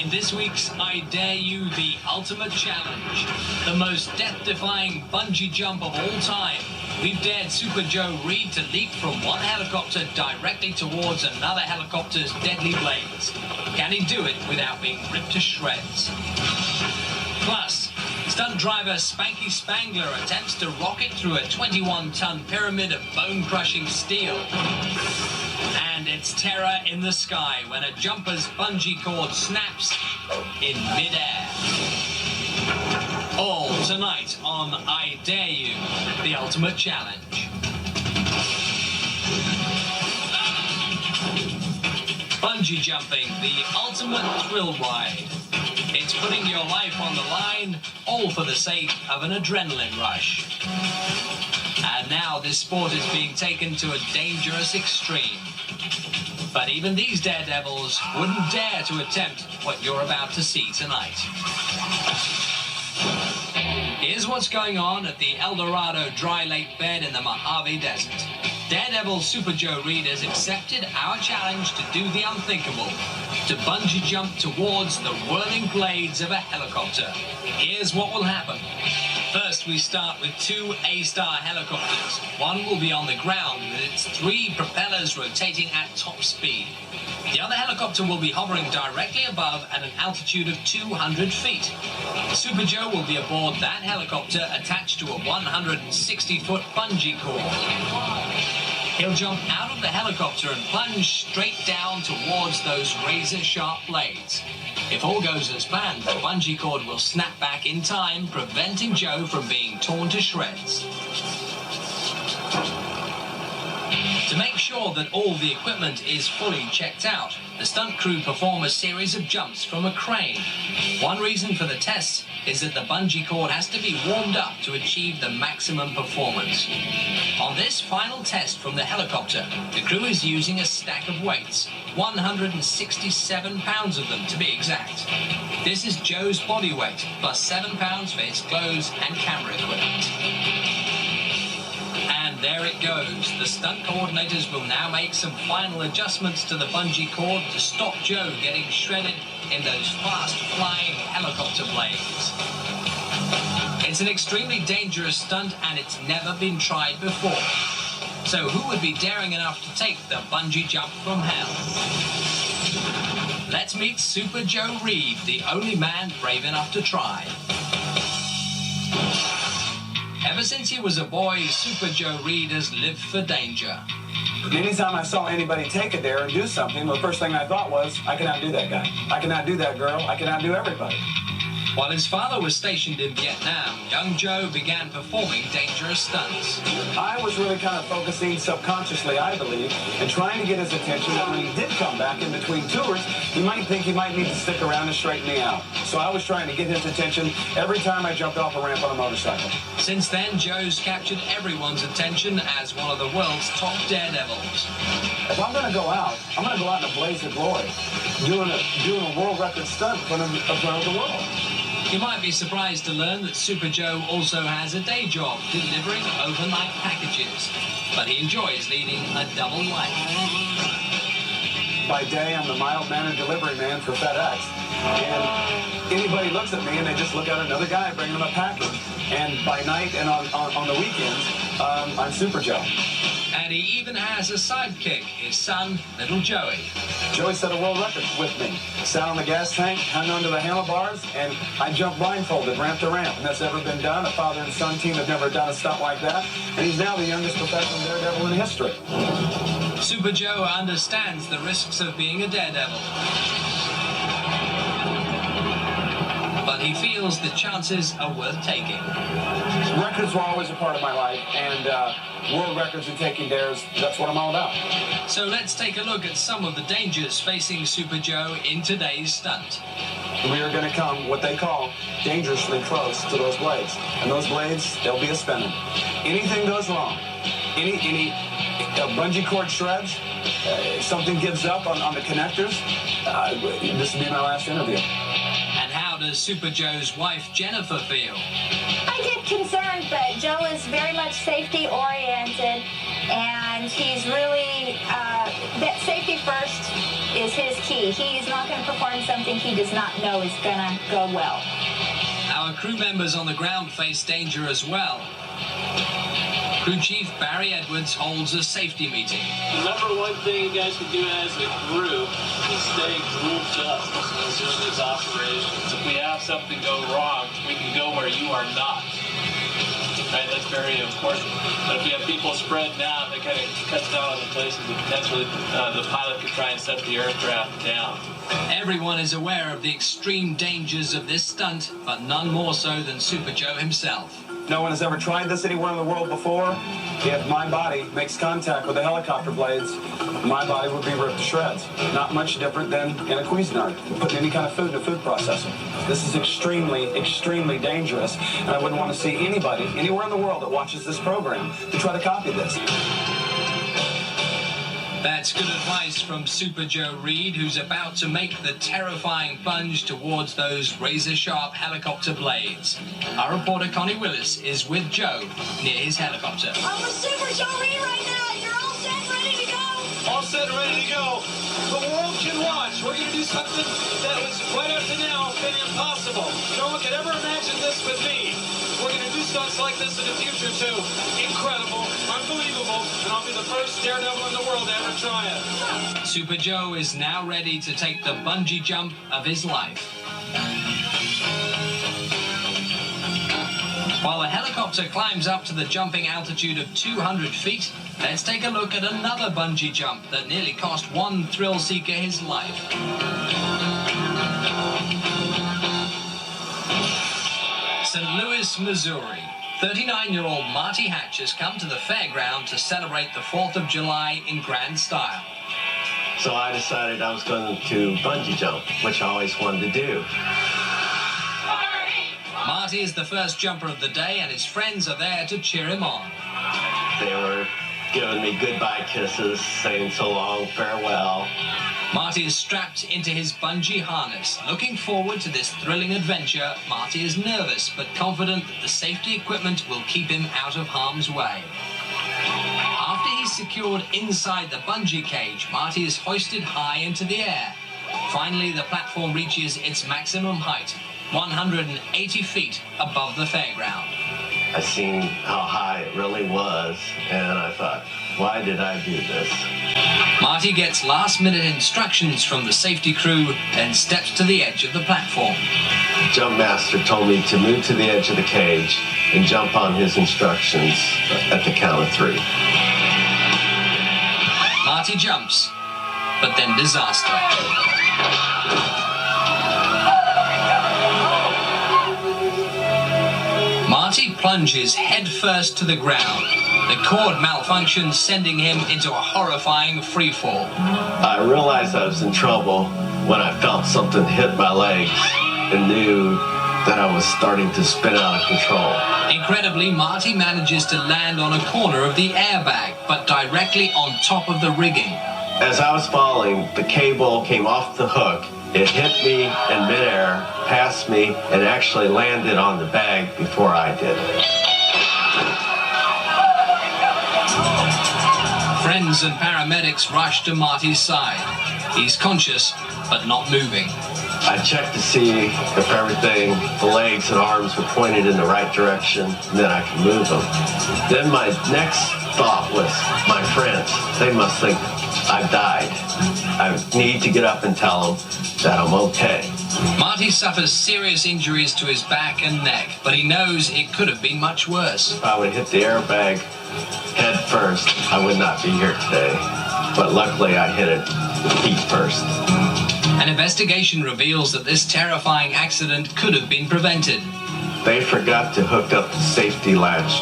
In this week's I Dare You, the Ultimate Challenge, the most death-defying bungee jump of all time, we've dared Super Joe Reed to leap from one helicopter directly towards another helicopter's deadly blades. Can he do it without being ripped to shreds? Plus, stunt driver Spanky Spangler attempts to rocket through a 21-ton pyramid of bone-crushing steel. And it's terror in the sky when a jumper's bungee cord snaps in midair. All tonight on I Dare You, the Ultimate Challenge. Bungee jumping, the ultimate thrill ride. It's putting your life on the line, all for the sake of an adrenaline rush. And now this sport is being taken to a dangerous extreme. But even these daredevils wouldn't dare to attempt what you're about to see tonight. Here's what's going on at the El Dorado dry lake bed in the Mojave Desert. Daredevil Super Joe Reed has accepted our challenge to do the unthinkable, to bungee jump towards the whirling blades of a helicopter. Here's what will happen. First, we start with two A-Star helicopters. One will be on the ground with its 3 propellers rotating at top speed. The other helicopter will be hovering directly above at an altitude of 200 feet. Super Joe will be aboard that helicopter attached to a 160-foot bungee cord. He'll jump out of the helicopter and plunge straight down towards those razor-sharp blades. If all goes as planned, the bungee cord will snap back in time, preventing Joe from being torn to shreds. To make sure that all the equipment is fully checked out, the stunt crew perform a series of jumps from a crane. One reason for the tests is that the bungee cord has to be warmed up to achieve the maximum performance. On this final test from the helicopter, the crew is using a stack of weights, 167 pounds of them to be exact. This is Joe's body weight, plus 7 pounds for his clothes and camera equipment. And there it goes. The stunt coordinators will now make some final adjustments to the bungee cord to stop Joe getting shredded in those fast-flying helicopter blades. It's an extremely dangerous stunt and it's never been tried before. So who would be daring enough to take the bungee jump from hell? Let's meet Super Joe Reed, the only man brave enough to try. Ever since he was a boy, Super Joe Reed has lived for danger. Anytime I saw anybody take a dare and do something, the first thing I thought was, I can outdo that guy. I can outdo that girl. I can outdo everybody. While his father was stationed in Vietnam, young Joe began performing dangerous stunts. I was really kind of focusing subconsciously, I believe, and trying to get his attention that when he did come back in between tours, he might think he might need to stick around and straighten me out. So I was trying to get his attention every time I jumped off a ramp on a motorcycle. Since then, Joe's captured everyone's attention as one of the world's top daredevils. If I'm going to go out, I'm going to go out in a blaze of glory, doing a world record stunt in front of the world. You might be surprised to learn that Super Joe also has a day job delivering overnight packages, but he enjoys leading a double life. By day, I'm the mild-mannered delivery man for FedEx, and anybody looks at me and they just look at another guy bringing them a package. And by night and on the weekends, I'm Super Joe. And he even has a sidekick, his son, Little Joey. Joey set a world record with me. Sat on the gas tank, hung onto the handlebars, and I jumped blindfolded, ramp to ramp. And that's never been done. A father and son team have never done a stunt like that. And he's now the youngest professional daredevil in history. Super Joe understands the risks of being a daredevil. But he feels the chances are worth taking. Records were always a part of my life, and world records and taking dares, that's what I'm all about. So let's take a look at some of the dangers facing Super Joe in today's stunt. We are going to come, what they call, dangerously close to those blades. And those blades, they'll be a spinning. Anything goes wrong, any bungee cord shreds, something gives up on the connectors, this will be my last interview. And how does Super Joe's wife, Jennifer, feel? I get concerned, but Joe is very much safety oriented, and he's really, that safety first is his key. He is not going to perform something he does not know is going to go well. Our crew members on the ground face danger as well. Crew Chief Barry Edwards holds a safety meeting. The number one thing you guys can do as a group is stay grouped up during these operations. If we have something go wrong, we can go where you are not. Right, that's very important. But if we have people spread out, that kind of cuts down on the places that potentially the pilot could try and set the aircraft down. Everyone is aware of the extreme dangers of this stunt, but none more so than Super Joe himself. No one has ever tried this anywhere in the world before. If my body makes contact with the helicopter blades, my body would be ripped to shreds. Not much different than in a Cuisinart, putting any kind of food in a food processor. This is extremely, extremely dangerous, and I wouldn't want to see anybody anywhere in the world that watches this program to try to copy this. That's good advice from Super Joe Reed, who's about to make the terrifying plunge towards those razor-sharp helicopter blades. Our reporter Connie Willis is with Joe near his helicopter. I'm with Super Joe Reed right now. You're all set, ready to go? All set, ready to go. The world can watch. We're going to do something that was right up to now been impossible. No one could ever imagine this with me. We're going to do stunts like this in the future, too. Incredible, unbelievable, and I'll be the first daredevil in the world to ever try it. Super Joe is now ready to take the bungee jump of his life. While the helicopter climbs up to the jumping altitude of 200 feet, let's take a look at another bungee jump that nearly cost one thrill seeker his life. St. Louis, Missouri. 39-year-old Marty Hatch has come to the fairground to celebrate the 4th of July in grand style. So I decided I was going to bungee jump, which I always wanted to do. Marty is the first jumper of the day, and his friends are there to cheer him on. They were giving me goodbye kisses, saying so long, farewell. Marty is strapped into his bungee harness. Looking forward to this thrilling adventure, Marty is nervous but confident that the safety equipment will keep him out of harm's way. After he's secured inside the bungee cage, Marty is hoisted high into the air. Finally, the platform reaches its maximum height, 180 feet above the fairground. I seen how high it really was, and I thought, why did I do this? Marty gets last-minute instructions from the safety crew and steps to the edge of the platform. The jump master told me to move to the edge of the cage and jump on his instructions at the count of 3. Marty jumps, but then disaster. Marty plunges headfirst to the ground. The cord malfunctions, sending him into a horrifying freefall. I realized I was in trouble when I felt something hit my legs and knew that I was starting to spin out of control. Incredibly, Marty manages to land on a corner of the airbag, but directly on top of the rigging. As I was falling, the cable came off the hook. It hit me in midair, passed me, and actually landed on the bag before I did. Friends and paramedics rush to Marty's side. He's conscious, but not moving. I checked to see if everything, the legs and arms were pointed in the right direction, and then I could move them. Then my next thought was, my friends, they must think I've died. I need to get up and tell them that I'm okay. Marty suffers serious injuries to his back and neck, but he knows it could have been much worse. If I would have hit the airbag head first, I would not be here today. But luckily I hit it feet first. An investigation reveals that this terrifying accident could have been prevented. They forgot to hook up the safety latch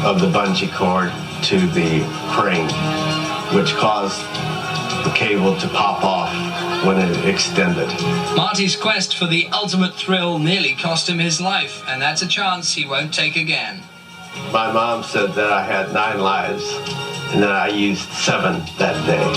of the bungee cord to the crane, which caused the cable to pop off when it extended. Marty's quest for the ultimate thrill nearly cost him his life, and that's a chance he won't take again. My mom said that I had 9 lives, and that I used 7 that day.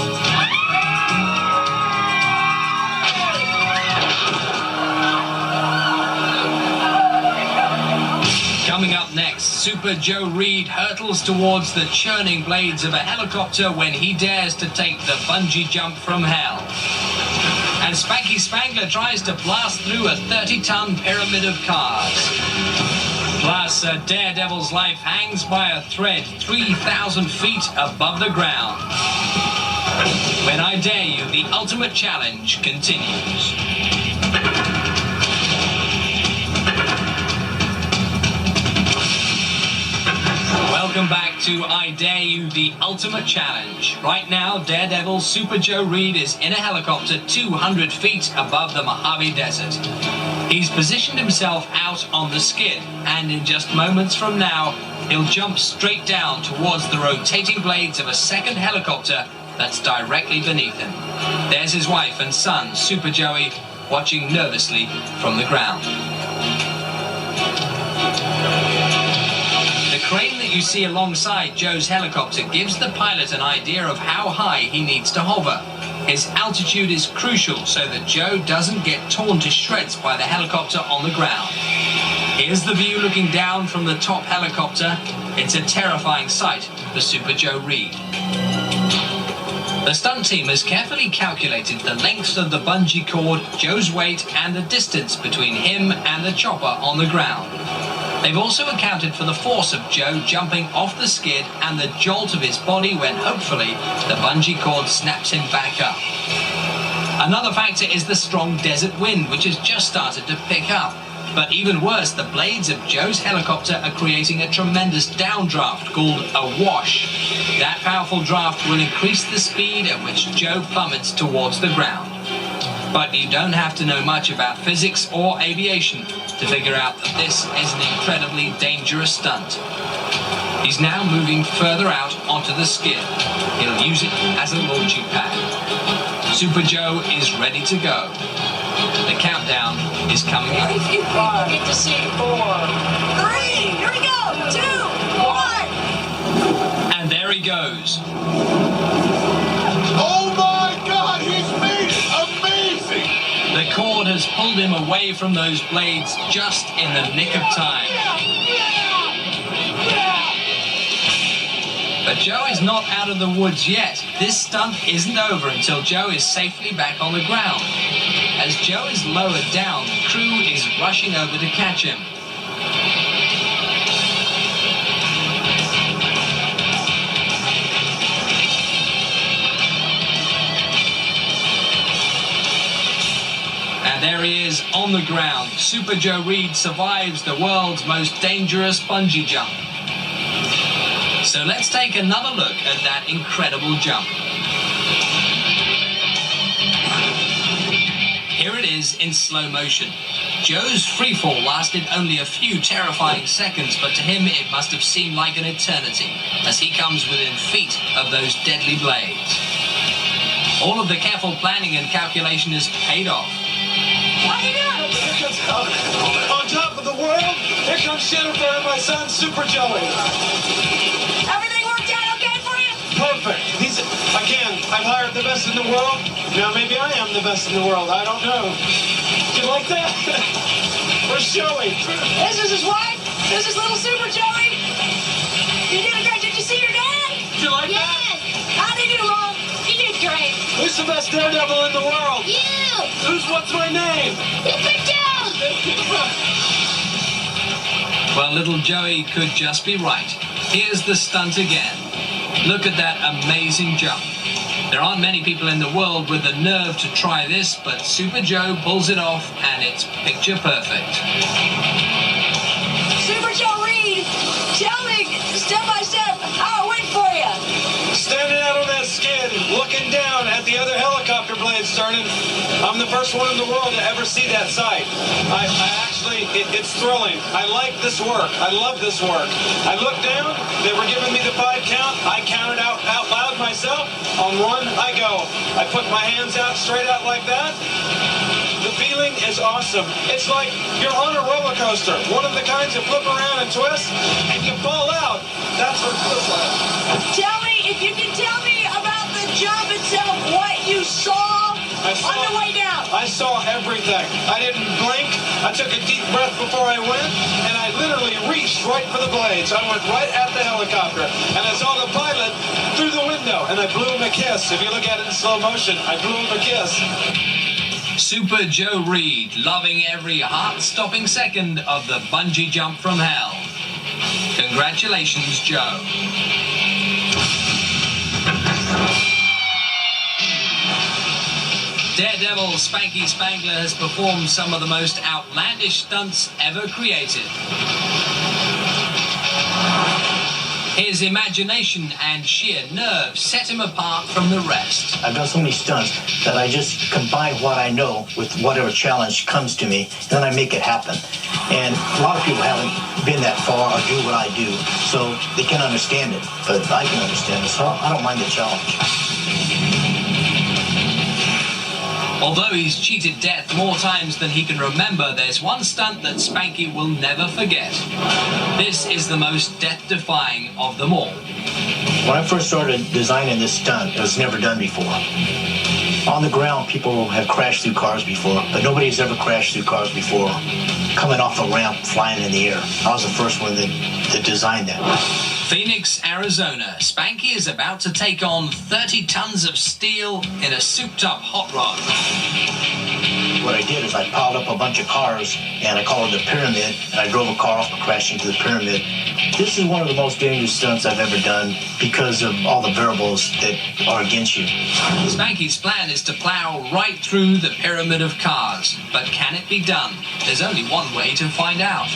Coming up next, Super Joe Reed hurtles towards the churning blades of a helicopter when he dares to take the bungee jump from hell. as Spanky Spangler tries to blast through a 30-ton pyramid of cars. Plus, Daredevil's life hangs by a thread 3,000 feet above the ground. When I Dare You, the ultimate challenge continues. Welcome back to I Dare You, the ultimate challenge. Right now, Daredevil Super Joe Reed is in a helicopter 200 feet above the Mojave Desert. He's positioned himself out on the skid, and in just moments from now, he'll jump straight down towards the rotating blades of a second helicopter that's directly beneath him. There's his wife and son, Super Joey, watching nervously from the ground. The crane that you see alongside Joe's helicopter gives the pilot an idea of how high he needs to hover. His altitude is crucial so that Joe doesn't get torn to shreds by the helicopter on the ground. Here's the view looking down from the top helicopter. It's a terrifying sight for Super Joe Reed. The stunt team has carefully calculated the length of the bungee cord, Joe's weight, and the distance between him and the chopper on the ground. They've also accounted for the force of Joe jumping off the skid and the jolt of his body when hopefully the bungee cord snaps him back up. Another factor is the strong desert wind, which has just started to pick up. But even worse, the blades of Joe's helicopter are creating a tremendous downdraft called a wash. That powerful draft will increase the speed at which Joe plummets towards the ground. But you don't have to know much about physics or aviation to figure out that this is an incredibly dangerous stunt. He's now moving further out onto the skid. He'll use it as a launching pad. Super Joe is ready to go. The countdown is coming up. 5, get to see 4, 3, here we go, 2, 1. And there he goes. Oh my God, he's made it! Amazing! The cord has pulled him away from those blades just in the nick of time. But Joe is not out of the woods yet. This stunt isn't over until Joe is safely back on the ground. As Joe is lowered down, the crew is rushing over to catch him. And there he is on the ground. Super Joe Reed survives the world's most dangerous bungee jump. So let's take another look at that incredible jump. Here it is in slow motion. Joe's freefall lasted only a few terrifying seconds, but to him it must have seemed like an eternity as he comes within feet of those deadly blades. All of the careful planning and calculation has paid off. How you doing? On top of the world, here comes Jennifer and my son, Super Joey. Everything worked out okay for you? Perfect. I've hired the best in the world. Now maybe I am the best in the world. I don't know. Do you like that? Where's Joey? This is his wife. This is little Super Joey. You did a great. Did you see your dad? Did you like that? How'd he do, Mom? You did great. Who's the best daredevil in the world? You. What's my name? Super Joe. Well, little Joey could just be right. Here's the stunt again. Look at that amazing jump. There aren't many people in the world with the nerve to try this, but Super Joe pulls it off, and it's picture perfect. Super Joe Reed, tell me step by step how it went for you. Standing out on that skid, looking down at the other helicopter blades turning. I'm the first one in the world to ever see that sight. It's thrilling. I like this work. I love this work. I looked down. They were giving me the 5 count. I counted out loud myself. On 1, I go. I put my hands out straight out like that. The feeling is awesome. It's like you're on a roller coaster, one of the kinds that flip around and twist, and you fall out. That's what it feels like. Tell me, if you can tell me about the jump itself, what you saw on the way down. I saw everything. I didn't blink. I took a deep breath before I went, and I literally reached right for the blades. I went right at the helicopter, and I saw the pilot through the window, and I blew him a kiss. If you look at it in slow motion, I blew him a kiss. Super Joe Reed, loving every heart-stopping second of the bungee jump from hell. Congratulations, Joe. Daredevil Spanky Spangler has performed some of the most outlandish stunts ever created. His imagination and sheer nerve set him apart from the rest. I've done so many stunts that I just combine what I know with whatever challenge comes to me, and then I make it happen. And a lot of people haven't been that far or do what I do, so they can't understand it. But I can understand it, so I don't mind the challenge. Although he's cheated death more times than he can remember, there's one stunt that Spanky will never forget. This is the most death-defying of them all. When I first started designing this stunt, it was never done before. On the ground, people have crashed through cars before, but nobody's ever crashed through cars before coming off a ramp, flying in the air. I was the first one that designed that. Phoenix, Arizona. Spanky is about to take on 30 tons of steel in a souped-up hot rod. What I did is I piled up a bunch of cars, and I called it the pyramid, and I drove a car off and crashed into the pyramid. This is one of the most dangerous stunts I've ever done because of all the variables that are against you. Spanky's plan is to plow right through the pyramid of cars. But can it be done? There's only one way to find out.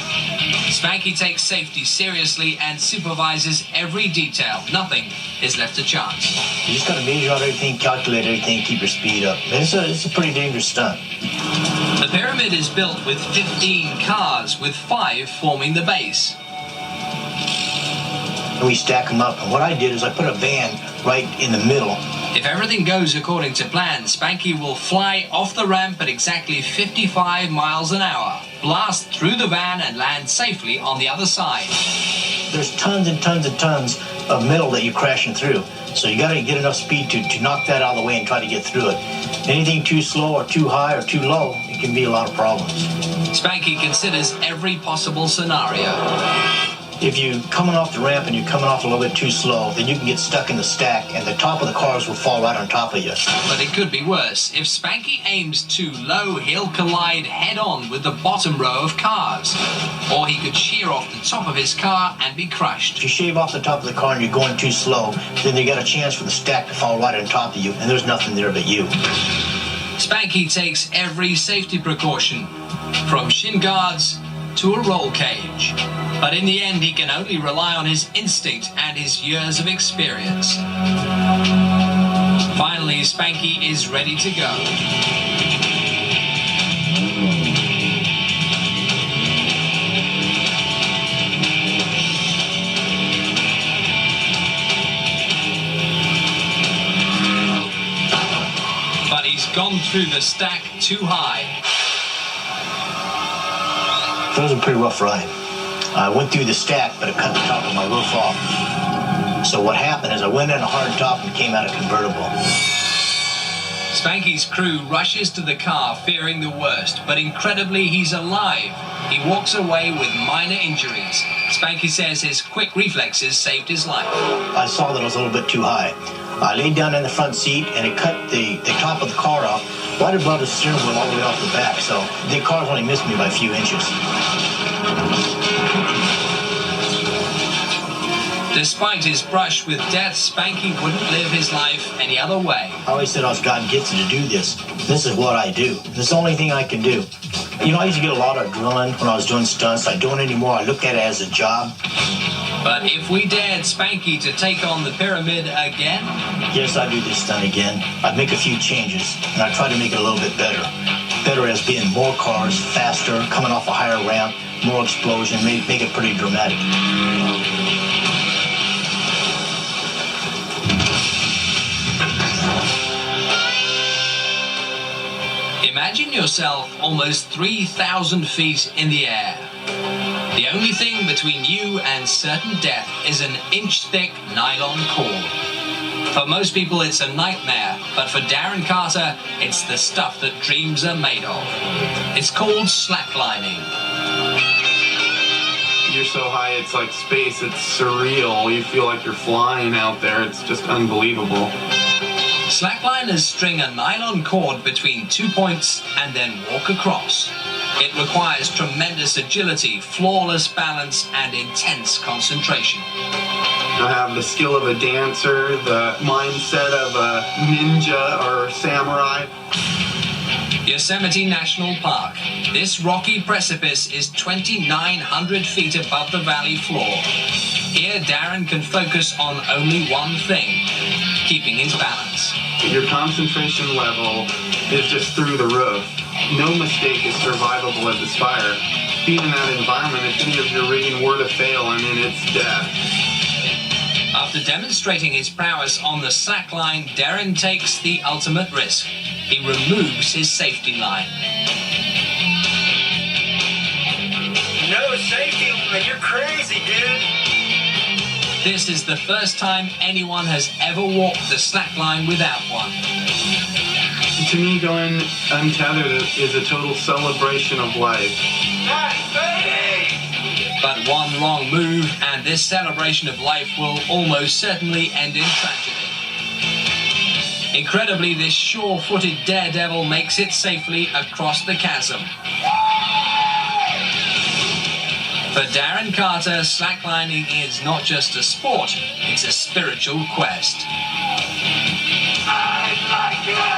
Spanky takes safety seriously and supervises every detail. Nothing is left to chance. You just got to measure out everything, calculate everything, keep your speed up. It's a pretty dangerous stunt. The pyramid is built with 15 cars, with 5 forming the base. And we stack them up. And what I did is I put a van right in the middle. If everything goes according to plan, Spanky will fly off the ramp at exactly 55 miles an hour, blast through the van and land safely on the other side. There's tons and tons and tons of metal that you're crashing through. So you got to get enough speed to knock that out of the way and try to get through it. Anything too slow or too high or too low, it can be a lot of problems. Spanky considers every possible scenario. If you're coming off the ramp and you're coming off a little bit too slow, then you can get stuck in the stack and the top of the cars will fall right on top of you. But it could be worse. If Spanky aims too low, he'll collide head-on with the bottom row of cars. Or he could shear off the top of his car and be crushed. If you shave off the top of the car and you're going too slow, then you got a chance for the stack to fall right on top of you, and there's nothing there but you. Spanky takes every safety precaution, from shin guards to a roll cage. But in the end, he can only rely on his instinct and his years of experience. Finally, Spanky is ready to go. But he's gone through the stack too high. It was a pretty rough ride. I went through the stack, but it cut the top of my roof off. So what happened is I went in a hard top and came out a convertible. Spanky's crew rushes to the car, fearing the worst, but incredibly, he's alive. He walks away with minor injuries. Spanky says his quick reflexes saved his life. I saw that I was a little bit too high. I laid down in the front seat, and it cut the top of the car off right above the steering wheel all the way off the back, so the car's only missed me by a few inches. Despite his brush with death, Spanky wouldn't live his life any other way. I always said I was God gifted to do this. This is what I do. This is the only thing I can do. You know, I used to get a lot of adrenaline when I was doing stunts. I don't anymore. I look at it as a job. But if we dared Spanky to take on the pyramid again? Yes, I'd do this stunt again. I'd make a few changes, and I'd try to make it a little bit better. Better as being more cars, faster, coming off a higher ramp, more explosion, make it pretty dramatic. Imagine yourself almost 3,000 feet in the air. The only thing between you and certain death is an inch-thick nylon cord. For most people, it's a nightmare, but for Darren Carter, it's the stuff that dreams are made of. It's called slacklining. You're so high, it's like space. It's surreal. You feel like you're flying out there. It's just unbelievable. Slackliners string a nylon cord between 2 points and then walk across. It requires tremendous agility, flawless balance, and intense concentration. I have the skill of a dancer, the mindset of a ninja or samurai. Yosemite National Park. This rocky precipice is 2,900 feet above the valley floor. Here, Darren can focus on only one thing, keeping his balance. Your concentration level is just through the roof. No mistake is survivable at the spire. Being in that environment, if any of your rigging were to fail, I mean, it's death. After demonstrating his prowess on the slack line, Darren takes the ultimate risk. He removes his safety line. No safety line, you're crazy, dude. This is the first time anyone has ever walked the slack line without one. To me, going untethered is a total celebration of life. But one wrong move and this celebration of life will almost certainly end in tragedy. Incredibly, this sure-footed daredevil makes it safely across the chasm. For Darren Carter, slacklining is not just a sport, it's a spiritual quest. I like it!